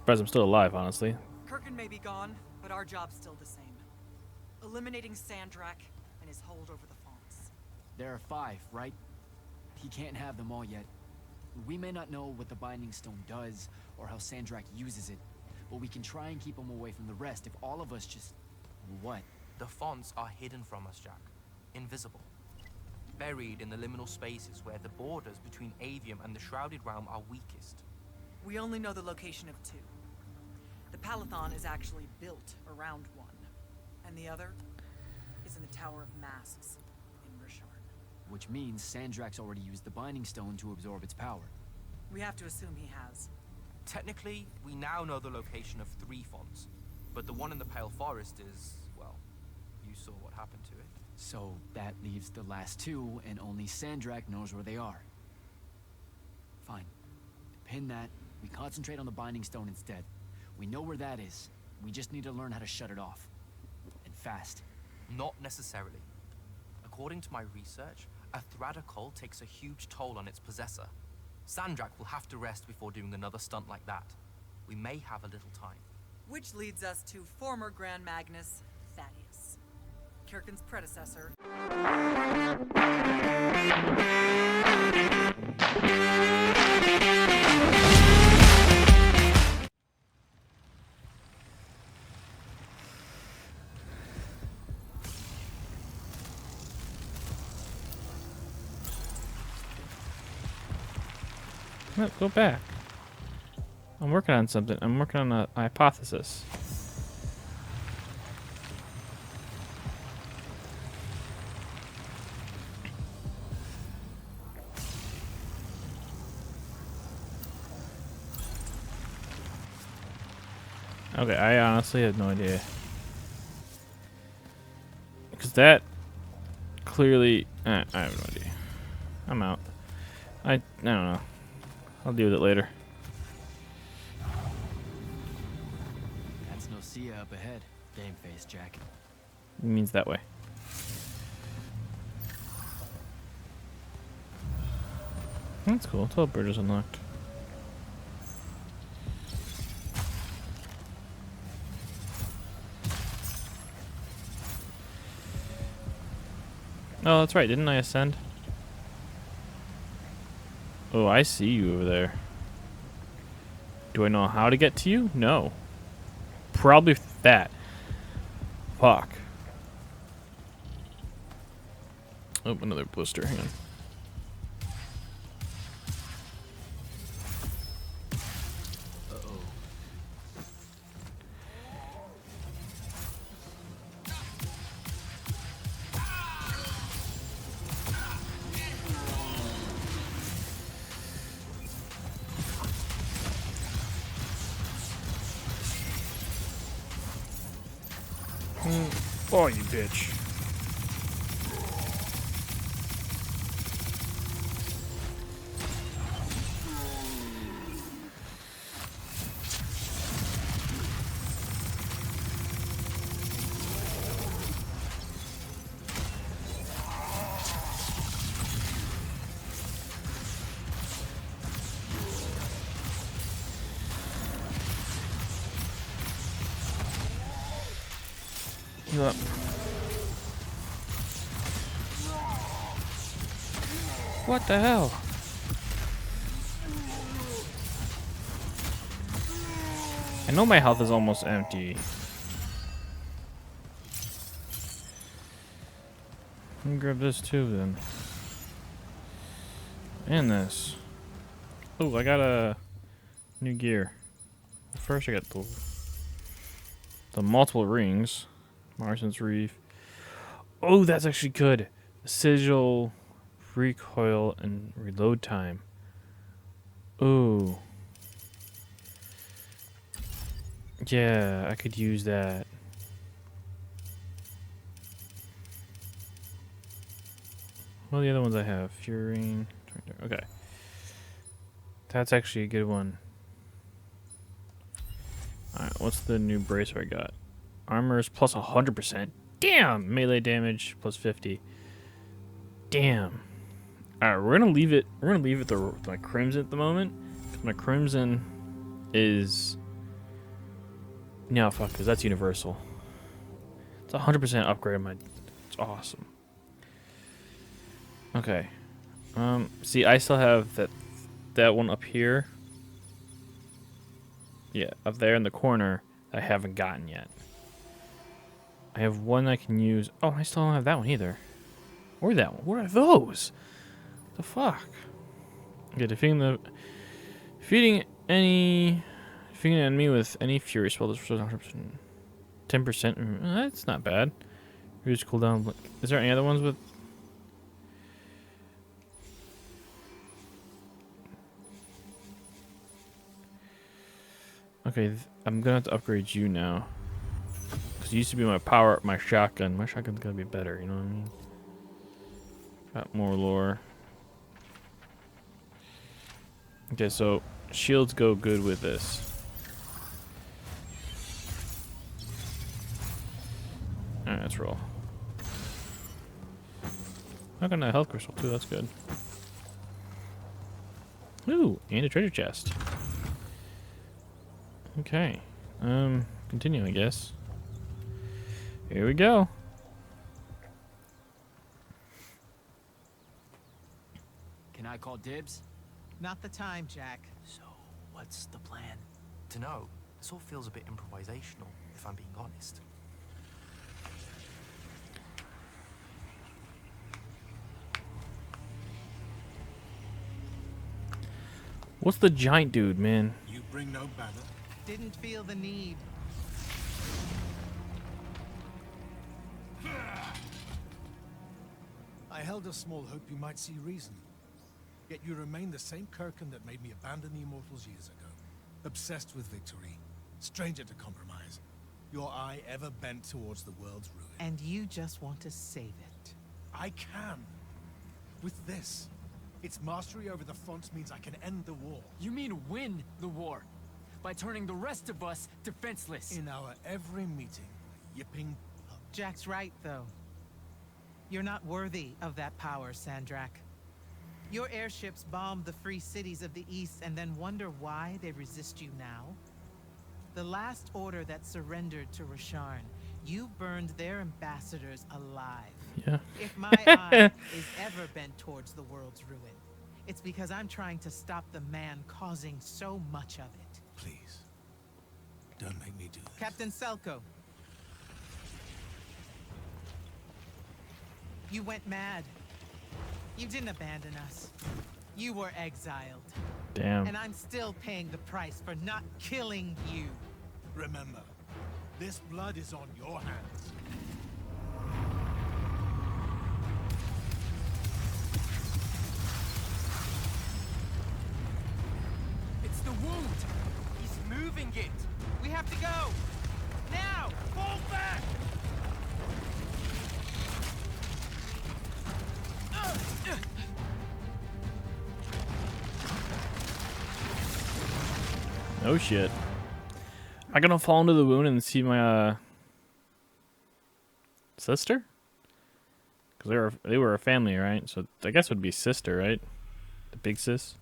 surprised I'm still alive, honestly. Kirkin may be gone, but our job's still the same. Eliminating Sandrak and his hold over the fonts. There are 5, right? He can't have them all yet. We may not know what the Binding Stone does, or how Sandrak uses it, but we can try and keep him away from the rest if all of us just... What? The fonts are hidden from us, Jack. Invisible. Buried in the liminal spaces where the borders between Avium and the Shrouded Realm are weakest. We only know the location of 2. The Palathon is actually built around one, and the other is in the Tower of Masks in Rishard. Which means Sandrak's already used the Binding Stone to absorb its power. We have to assume he has. Technically, we now know the location of 3 fonts, but the one in the Pale Forest is, well, you saw what happened to it. So that leaves the last 2, and only Sandrak knows where they are. Fine. Pin that. We concentrate on the Binding Stone instead. We know where that is. We just need to learn how to shut it off. And fast. Not necessarily. According to my research, a Thradda cult takes a huge toll on its possessor. Sandrak will have to rest before doing another stunt like that. We may have a little time. Which leads us to former Grand Magnus Thaddeus, Kirkin's predecessor. No, go back. I'm working on something. I'm working on a hypothesis. Okay, I honestly have no idea. Because that clearly... I have no idea. I'm out. I don't know. I'll deal with it later. That's no see ya up ahead. Game face, Jack. It means that way. That's cool. Teleport is unlocked. Oh, that's right. Didn't I ascend? Oh, I see you over there. Do I know how to get to you? No. Probably that. Fuck. Oh, another blister. Hang on. Uh-oh. Oh, you bitch. Heal up. What the hell? I know my health is almost empty. Let me grab this too then. And this. Oh, I got a new gear. First I got the multiple rings. Marston's Reef. Oh, that's actually good. Sigil, recoil, and reload time. Ooh. Yeah, I could use that. What are the other ones I have? Fury. Okay. That's actually a good one. Alright, what's the new bracer I got? Armor is plus 100%. Damn! Melee damage plus 50. Damn. Alright, we're gonna leave it. We're gonna leave it to my crimson at the moment. My crimson is No, fuck, because that's universal. It's 100% upgrade on my... It's awesome. Okay. See, I still have that one up here. Yeah, up there in the corner that I haven't gotten yet. I have one I can use. Oh, I still don't have that one either. Or that one. What are those? The fuck? Okay, defeating an enemy with any fury spell. This restores 100%. 10%. That's not bad. Reduce cooldown. Is there any other ones with? Okay, I'm gonna have to upgrade you now. Because it used to be my shotgun. My shotgun's gotta be better, you know what I mean? Got more lore. Okay, so shields go good with this. Alright, let's roll. I got a health crystal too, that's good. Ooh, and a treasure chest. Okay. Continue, I guess. Here we go. Can I call dibs? Not the time, Jack. So, what's the plan? To know, this all feels a bit improvisational, if I'm being honest. What's the giant dude, man? You bring no banner? Didn't feel the need. I held a small hope you might see reason. Yet you remain the same Kirkin that made me abandon the Immortals years ago. Obsessed with victory, stranger to compromise. Your eye ever bent towards the world's ruin. And you just want to save it. I can. With this. Its mastery over the fonts means I can end the war. You mean win the war? By turning the rest of us defenseless. In our every meeting, yipping pup. Jack's right, though. You're not worthy of that power, Sandrak. Your airships bombed the free cities of the East and then wonder why they resist you now? The last order that surrendered to Rasharn, you burned their ambassadors alive. Yeah. If my eye is ever bent towards the world's ruin, it's because I'm trying to stop the man causing so much of it. Please. Don't make me do this. Captain Selko. You went mad. You didn't abandon us. You were exiled. Damn. And I'm still paying the price for not killing you. Remember, this blood is on your hands. It's the wound! He's moving it! We have to go! Now! Fall back! Oh shit. Am I gonna fall into the wound and see my sister? Because they were a family, right? So I guess it would be sister, right? The big sis.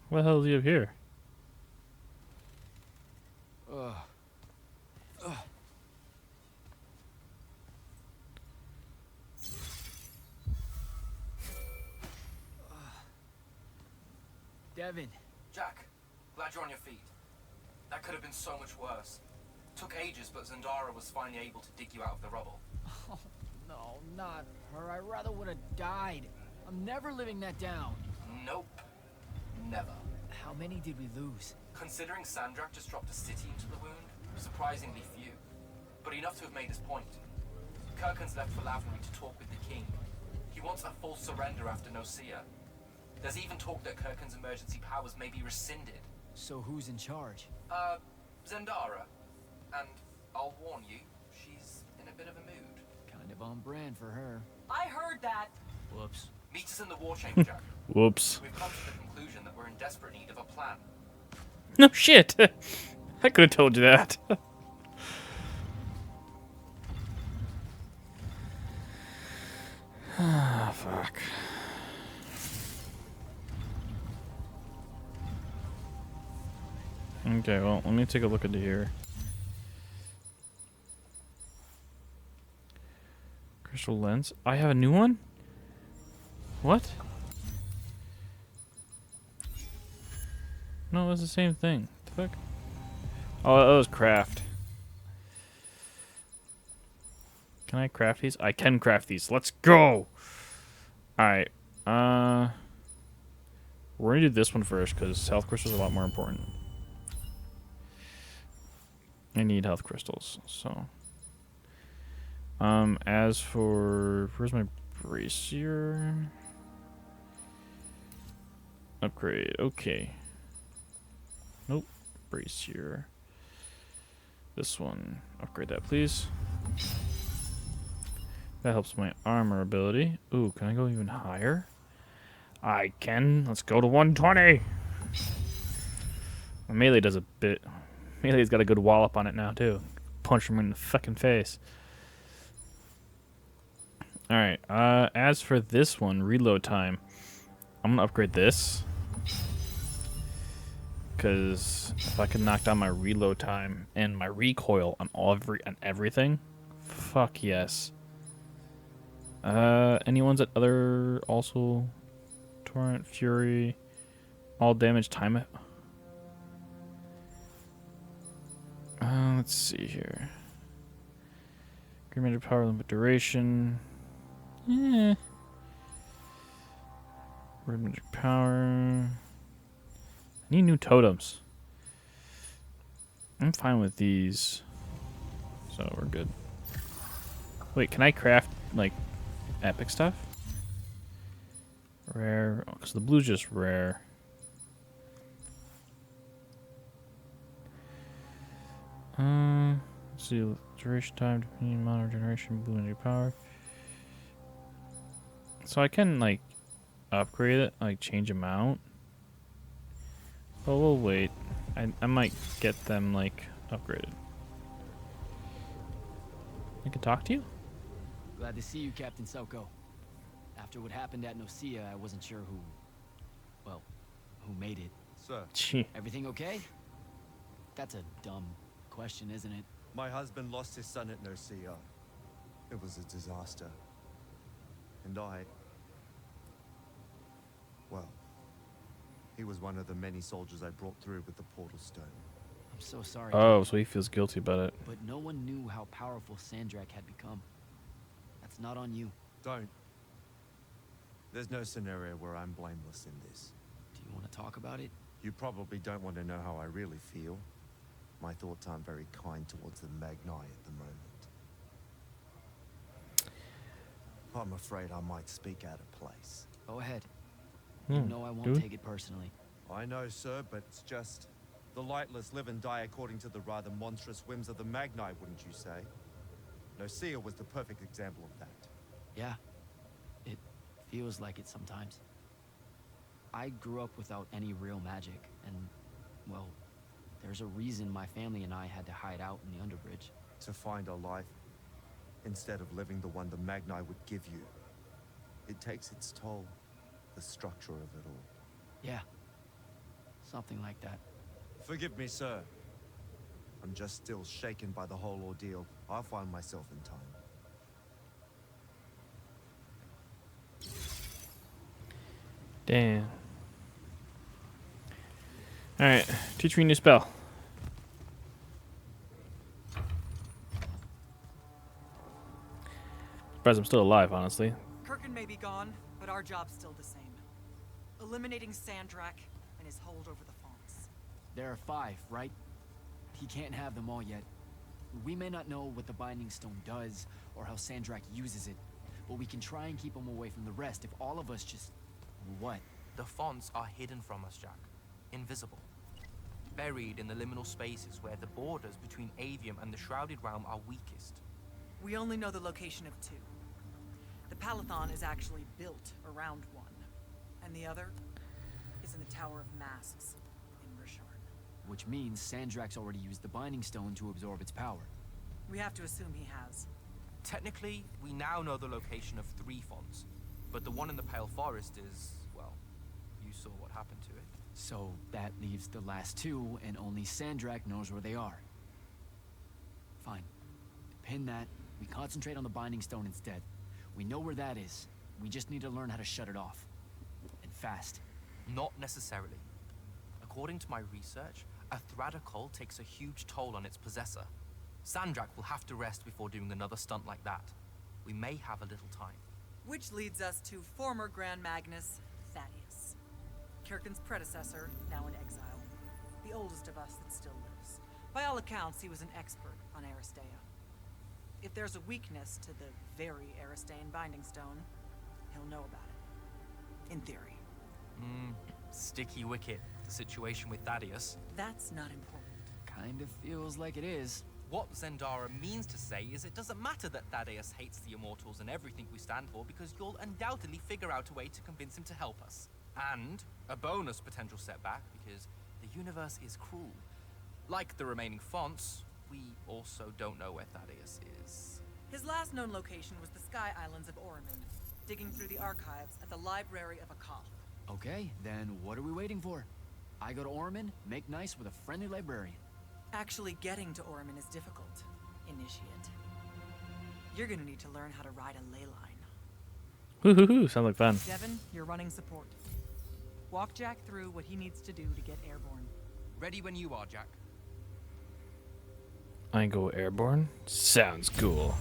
What the hell is he up here? Devin. Jack, glad you're on your feet. That could have been so much worse. Took ages, but Zendara was finally able to dig you out of the rubble. Oh, no, not her. I rather would have died. I'm never living that down. Nope. Never. How many did we lose? Considering Sandrak just dropped a city into the wound, surprisingly few. But enough to have made his point. Kirkin's left for Lavnery to talk with the king. He wants a full surrender after Nocia. There's even talk that Kirkin's emergency powers may be rescinded. So who's in charge? Zendara. And I'll warn you, she's in a bit of a mood. Kind of on brand for her. I heard that. Whoops. Meet us in the war chamber, Jack. Whoops. We've come to the conclusion that we're in desperate need of a plan. No shit. I could have told you that. Ah, fuck. Okay, well, let me take a look into here. Crystal lens. I have a new one? What? No, it was the same thing. The fuck? Oh, that was craft. Can I craft these? I can craft these. Let's go! Alright. We're gonna do this one first, because health crystals are a lot more important. I need health crystals, so... as for... Where's my brazier? Upgrade. Okay. Nope. Brazier. This one. Upgrade that, please. That helps my armor ability. Ooh, can I go even higher? I can. Let's go to 120. My melee does a bit. Melee's got a good wallop on it now, too. Punch him in the fucking face. Alright, as for this one, reload time. I'm gonna upgrade this. Because if I can knock down my reload time and my recoil on everything, fuck yes. Any ones that other also Torrent, Fury, all damage time it. Let's see here. Green magic power limit duration. Yeah. Red magic power. I need new totems. I'm fine with these. So we're good. Wait, can I craft, like, epic stuff? Rare. Oh, because the blue's just rare. Let's see. Duration time, depending on amount of generation, blue energy power. So I can, like, upgrade it, like, change amount. But we'll wait. I might get them, like, upgraded. I can talk to you? Glad to see you, Captain Soko. After what happened at Nocia, I wasn't sure who made it. Sir, Gee. Everything okay? That's a dumb question, isn't it? my husband lost his son at Nocia. It was a disaster. And well, he was one of the many soldiers I brought through with the portal stone. I'm so sorry. Oh, so he feels guilty about it. But no one knew how powerful Sandrak had become. That's not on you. Don't. There's no scenario where I'm blameless in this. Do you want to talk about it? You probably don't want to know how I really feel. My thoughts aren't very kind towards the Magni at the moment. I'm afraid I might speak out of place. Go ahead. You know I won't take it personally. I know, sir, but it's just... The lightless live and die according to the rather monstrous whims of the Magni, wouldn't you say? Nocia was the perfect example of that. Yeah. It feels like it sometimes. I grew up without any real magic, and, well, there's a reason my family and I had to hide out in the Underbridge. To find a life, instead of living the one the Magni would give you. It takes its toll, the structure of it all. Yeah. Something like that. Forgive me, sir. I'm just still shaken by the whole ordeal. I'll find myself in time. Damn. Alright, teach me a new spell. Surprised I'm still alive, honestly. Kirkin may be gone, but our job's still the same. Eliminating Sandrak and his hold over the fonts. There are 5, right? He can't have them all yet. We may not know what the Binding Stone does, or how Sandrak uses it, but we can try and keep him away from the rest if all of us just... What? The fonts are hidden from us, Jack. Invisible. Buried in the liminal spaces where the borders between Avium and the Shrouded Realm are weakest. We only know the location of 2. The Palathon is actually built around one, and the other is in the Tower of Masks in Rishard. Which means Sandrak's already used the Binding Stone to absorb its power. We have to assume he has. Technically, we now know the location of 3 fonts, but the one in the Pale Forest is, well, you saw what happened to it. So that leaves the last 2, and only Sandrak knows where they are. Fine. Pin that. We concentrate on the Binding Stone instead. We know where that is. We just need to learn how to shut it off. And fast. Not necessarily. According to my research, a Thradder Cull takes a huge toll on its possessor. Sandrak will have to rest before doing another stunt like that. We may have a little time. Which leads us to former Grand Magnus, Thaddeus. Kirkin's predecessor, now in exile. The oldest of us that still lives. By all accounts, he was an expert on Aristea. If there's a weakness to the very Aristean Binding Stone, he'll know about it. In theory. Sticky wicket. The situation with Thaddeus. That's not important. Kind of feels like it is. What Zendara means to say is it doesn't matter that Thaddeus hates the Immortals and everything we stand for, because you'll undoubtedly figure out a way to convince him to help us. And a bonus potential setback, because the universe is cruel. Like the remaining fonts, we also don't know where Thaddeus is. His last known location was the Sky Islands of Oromond, digging through the archives at the Library of Akoth. Okay, then what are we waiting for? I go to Oromond, make nice with a friendly librarian. Actually getting to Oromond is difficult, Initiate. You're gonna need to learn how to ride a ley line. Woohoo! Sounds like fun. Devin, you're running support. Walk Jack through what he needs to do to get airborne. Ready when you are, Jack. I go airborne? Sounds cool.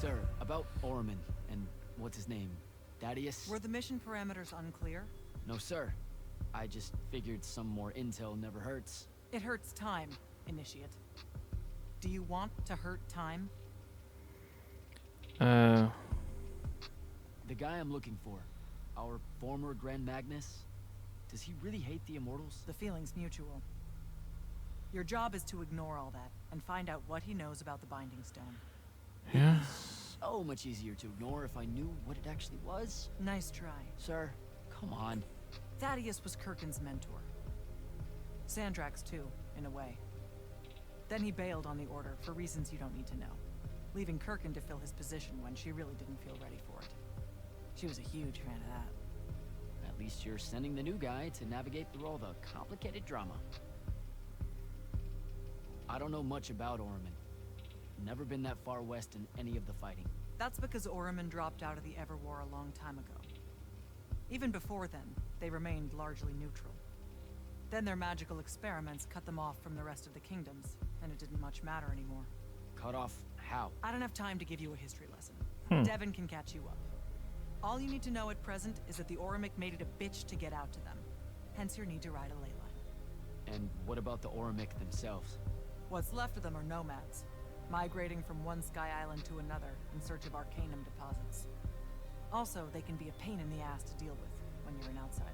Sir, about Oromond and what's his name? Thaddeus? Were the mission parameters unclear? No, sir. I just figured some more intel never hurts. It hurts time, Initiate. Do you want to hurt time? The guy I'm looking for, our former Grand Magnus, does he really hate the Immortals? The feeling's mutual. Your job is to ignore all that and find out what he knows about the Binding Stone. Yeah. So much easier to ignore if I knew what it actually was. Nice try. Sir, come on. Thaddeus was Kirkin's mentor. Sandrak's too, in a way. Then he bailed on the Order for reasons you don't need to know, leaving Kirkin to fill his position when she really didn't feel ready for it. She was a huge fan of that. At least you're sending the new guy to navigate through all the complicated drama. I don't know much about Oromond. Never been that far west in any of the fighting. That's because Oromond dropped out of the Everwar a long time ago. Even before then, they remained largely neutral. Then their magical experiments cut them off from the rest of the kingdoms, and it didn't much matter anymore. Cut off how? I don't have time to give you a history lesson. Devin can catch you up. All you need to know at present is that the Oromic made it a bitch to get out to them. Hence your need to ride a ley line. And what about the Oromic themselves? What's left of them are nomads, migrating from one sky island to another in search of arcanum deposits. Also, they can be a pain in the ass to deal with when you're an outsider.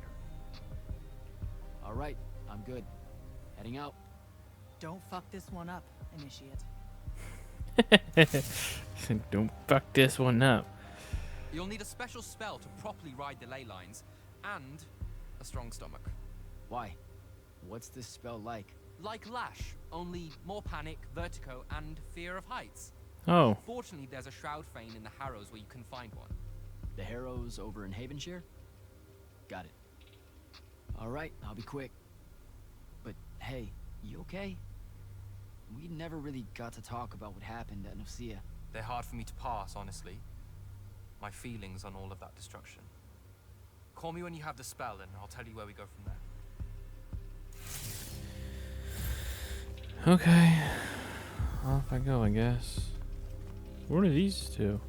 All right, I'm good. Heading out. Don't fuck this one up, Initiate. Don't fuck this one up. You'll need a special spell to properly ride the ley lines, and a strong stomach. Why? What's this spell like? Like Lash, only more panic, vertigo, and fear of heights. Oh. Fortunately, there's a Shroud Fane in the Harrows where you can find one. The Harrows over in Havenshire? Got it. All right, I'll be quick. But hey, you okay? We never really got to talk about what happened at Nicaea. They're hard for me to pass, honestly. My feelings on all of that destruction. Call me when you have the spell, and I'll tell you where we go from there. Okay. Off I go, I guess. What are these two?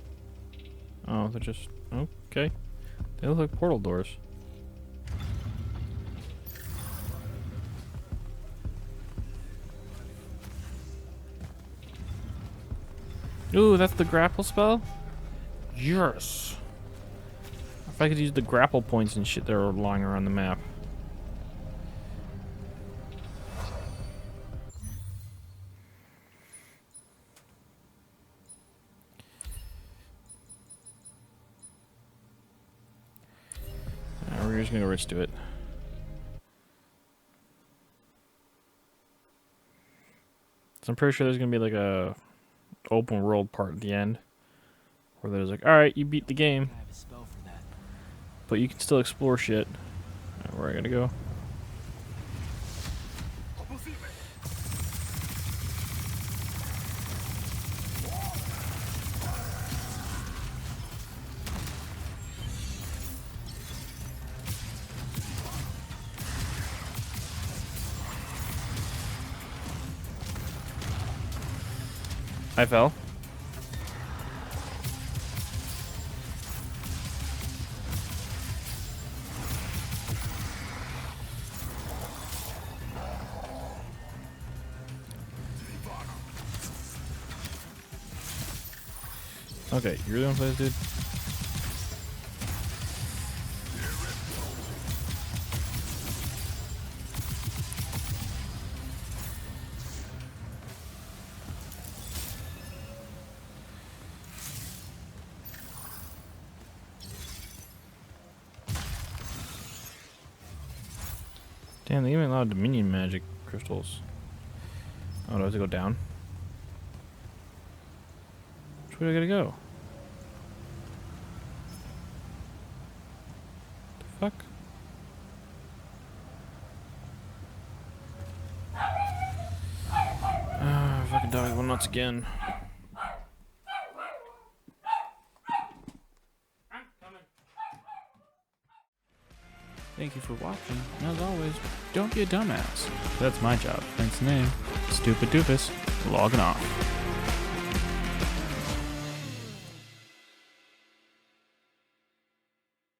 Oh, they're just... Okay. They look like portal doors. Ooh, that's the grapple spell? Yes! If I could use the grapple points and shit that are lying around the map. We're just gonna go rich to it. So I'm pretty sure there's gonna be like a open world part at the end. Where there's like, alright, you beat the game, I have a spell for that. but you can still explore shit. Alright, where I gotta go? I fell. Okay, you're the one place, dude. Damn, they even allowed Dominion magic crystals. Oh, do I have to go down? Which way do I gotta go? The fuck? Ah, fucking dog went nuts again. Thank you for watching, and as always, don't be a dumbass. That's my job, hence the name. Stupid Doofus, logging off.